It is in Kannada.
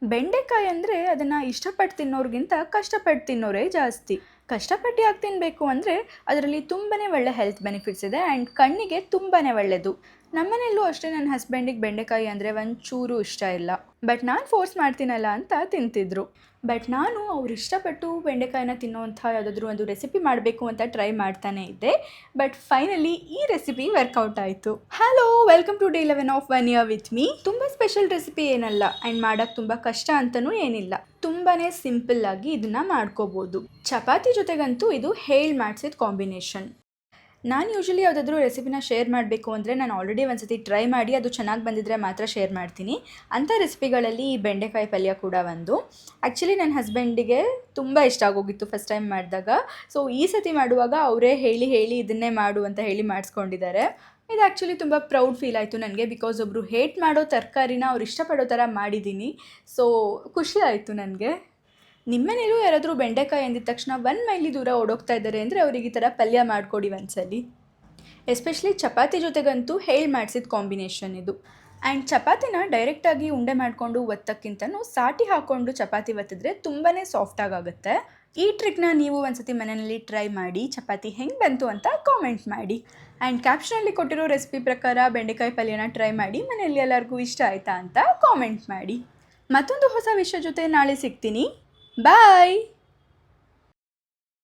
ಬೆಂಡೆಕಾಯಿ ಅಂದರೆ ಅದನ್ನು ಇಷ್ಟಪಟ್ಟು ತಿನ್ನೋರಿಗಿಂತ ಕಷ್ಟಪಟ್ಟು ತಿನ್ನೋರೇ ಜಾಸ್ತಿ. ಕಷ್ಟಪಟ್ಟು ಯಾಕೆ ತಿನ್ನಬೇಕು ಅಂದರೆ ಅದರಲ್ಲಿ ತುಂಬಾ ಒಳ್ಳೆ ಹೆಲ್ತ್ ಬೆನಿಫಿಟ್ಸ್ ಇದೆ ಆ್ಯಂಡ್ ಕಣ್ಣಿಗೆ ತುಂಬಾ ಒಳ್ಳೆಯದು. ನಮ್ಮನೆಯಲ್ಲೂ ಅಷ್ಟೇ ನನ್ನ ಹಸ್ಬೆಂಡಿಗೆ ಬೆಂಡೆಕಾಯಿ ಅಂದರೆ ಒಂಚೂರು ಇಷ್ಟ ಇಲ್ಲ. ಬಟ್ ನಾನು ಫೋರ್ಸ್ ಮಾಡ್ತೀನಲ್ಲ ಅಂತ ತಿಂತಿದ್ರು. ಬಟ್ ನಾನು ಅವ್ರು ಇಷ್ಟಪಟ್ಟು ಬೆಂಡೆಕಾಯಿನ ತಿನ್ನೋವಂಥ ಯಾವುದಾದ್ರೂ ಒಂದು ರೆಸಿಪಿ ಮಾಡಬೇಕು ಅಂತ ಟ್ರೈ ಮಾಡ್ತಾನೆ ಇದ್ದೆ. ಬಟ್ ಫೈನಲಿ ಈ ರೆಸಿಪಿ ವರ್ಕೌಟ್ ಆಯಿತು. Hello, welcome to day 11 of 1 year with me. ತುಂಬ ಸ್ಪೆಷಲ್ ರೆಸಿಪಿ ಏನಲ್ಲ ಆ್ಯಂಡ್ ಮಾಡೋಕ್ಕೆ ತುಂಬ ಕಷ್ಟ ಅಂತಲೂ ಏನಿಲ್ಲ. ತುಂಬಾ ಸಿಂಪಲ್ ಆಗಿ ಇದನ್ನು ಮಾಡ್ಕೋಬೋದು. ಚಪಾತಿ ಜೊತೆಗಂತೂ ಇದು ಹೇಳಿ ಮಾಡಿಸಿದ ಕಾಂಬಿನೇಷನ್. ನಾನು ಯೂಶ್ವಲಿ ಯಾವುದಾದ್ರೂ ರೆಸಿಪಿನ ಶೇರ್ ಮಾಡಬೇಕು ಅಂದರೆ ನಾನು ಆಲ್ರೆಡಿ ಒಂದು ಸತಿ ಟ್ರೈ ಮಾಡಿ ಅದು ಚೆನ್ನಾಗಿ ಬಂದಿದ್ದರೆ ಮಾತ್ರ ಶೇರ್ ಮಾಡ್ತೀನಿ. ಅಂಥ ರೆಸಿಪಿಗಳಲ್ಲಿ ಈ ಬೆಂಡೆಕಾಯಿ ಪಲ್ಯ ಕೂಡ ಒಂದು. ಆ್ಯಕ್ಚುಲಿ ನನ್ನ ಹಸ್ಬೆಂಡಿಗೆ ತುಂಬ ಇಷ್ಟ ಆಗೋಗಿತ್ತು ಫಸ್ಟ್ ಟೈಮ್ ಮಾಡಿದಾಗ. ಸೊ ಈ ಸತಿ ಮಾಡುವಾಗ ಅವರೇ ಹೇಳಿ ಇದನ್ನೇ ಮಾಡು ಅಂತ ಹೇಳಿ ಮಾಡಿಸ್ಕೊಂಡಿದ್ದಾರೆ. ಇದು ಆ್ಯಕ್ಚುಲಿ ತುಂಬ ಪ್ರೌಡ್ ಫೀಲ್ ಆಯಿತು ನನಗೆ. ಬಿಕಾಸ್ ಒಬ್ಬರು ಹೇಟ್ ಮಾಡೋ ತರಕಾರಿನ ಅವ್ರು ಇಷ್ಟಪಡೋ ಥರ ಮಾಡಿದ್ದೀನಿ. ಸೊ ಖುಷಿ ಆಯಿತು ನನಗೆ. ನಿಮ್ಮನೇಲೂ ಯಾರಾದರೂ ಬೆಂಡೆಕಾಯಿ ಅಂದಿದ ತಕ್ಷಣ 1 ಮೈಲಿ ದೂರ ಓಡೋಗ್ತಾ ಇದ್ದಾರೆ ಅಂದರೆ ಅವ್ರಿಗೆ ಈ ಥರ ಪಲ್ಯ ಮಾಡಿಕೊಡಿ ಒಂದ್ಸಲಿ. ಎಸ್ಪೆಷಲಿ ಚಪಾತಿ ಜೊತೆಗಂತೂ ಹೇಳಿ ಮಾಡಿಸಿದ ಕಾಂಬಿನೇಷನ್ ಇದು. ಆ್ಯಂಡ್ ಚಪಾತಿನ ಡೈರೆಕ್ಟಾಗಿ ಉಂಡೆ ಮಾಡಿಕೊಂಡು ಒತ್ತಕ್ಕಿಂತನೂ ಸಾಟಿ ಹಾಕ್ಕೊಂಡು ಚಪಾತಿ ಒತ್ತಿದ್ರೆ ತುಂಬಾ ಸಾಫ್ಟಾಗುತ್ತೆ. ಈ ಟ್ರಿಕ್ನ ನೀವು ಒಂದ್ಸತಿ ಮನೆಯಲ್ಲಿ ಟ್ರೈ ಮಾಡಿ ಚಪಾತಿ ಹೆಂಗೆ ಬಂತು ಅಂತ ಕಾಮೆಂಟ್ ಮಾಡಿ. ಆ್ಯಂಡ್ ಕ್ಯಾಪ್ಷನಲ್ಲಿ ಕೊಟ್ಟಿರೋ ರೆಸಿಪಿ ಪ್ರಕಾರ ಬೆಂಡೆಕಾಯಿ ಪಲ್ಯನ ಟ್ರೈ ಮಾಡಿ ಮನೆಯಲ್ಲಿ ಎಲ್ಲರಿಗೂ ಇಷ್ಟ ಆಯಿತಾ ಅಂತ ಕಾಮೆಂಟ್ ಮಾಡಿ. ಮತ್ತೊಂದು ಹೊಸ ವಿಷಯ ಜೊತೆ ನಾಳೆ ಸಿಗ್ತೀನಿ. ಬಾಯ್.